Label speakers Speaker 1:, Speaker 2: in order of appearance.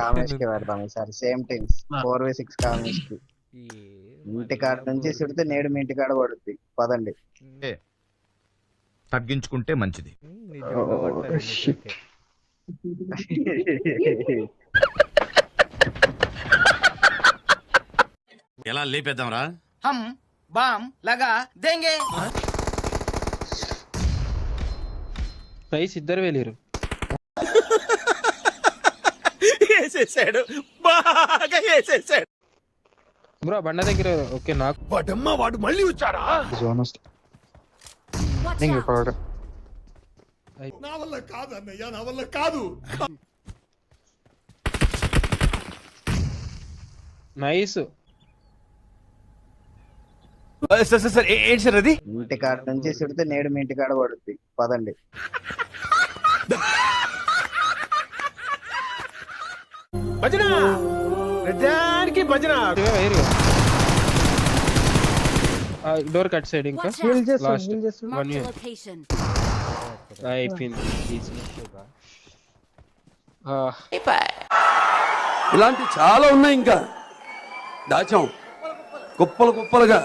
Speaker 1: కామేష్ కి పెడతాం ఈసారి సేమ్ టీమ్స్ 4v6 కామేష్ కి. ఇంటికాడ నుంచి సుడితే నేడు మీ ఇంటికాడ పడుద్ది. పదండి.
Speaker 2: తగ్గించుకుంటే మంచిది.
Speaker 3: ఎలా లేపేద్దాం రా?
Speaker 4: హమ్ బామ్ లగా దేంగే.
Speaker 5: ప్రైస్ ఇద్దరు వెళ్ళారు.
Speaker 3: వేసేసాడు, బాగా వేసేసాడు.
Speaker 5: బ్రో బండ దగ్గర ఓకే. నాకు
Speaker 3: వాడమ్మా వాడు మళ్ళీ వచ్చాడా?
Speaker 5: జోన్ వస్తుంది.
Speaker 3: నా వల్ల కాదు అన్నయ్య, నా వల్ల కాదు.
Speaker 5: నైస్.
Speaker 3: సార్ ఏంటి సార్ అది?
Speaker 1: ఇంటికాడ నుంచి సుడితే నేడు మీ ఇంటికాడ పడుద్ది. పదండి.
Speaker 3: భజన నిజానికి భజన.
Speaker 5: డోర్ కట్ సైడ్ ఇంకా లాస్ట్ 1 ఇయర్ అయిపోయింది.
Speaker 6: ఇలాంటి చాలా ఉన్నాయి, ఇంకా దాచాం కుప్పలు కుప్పలుగా.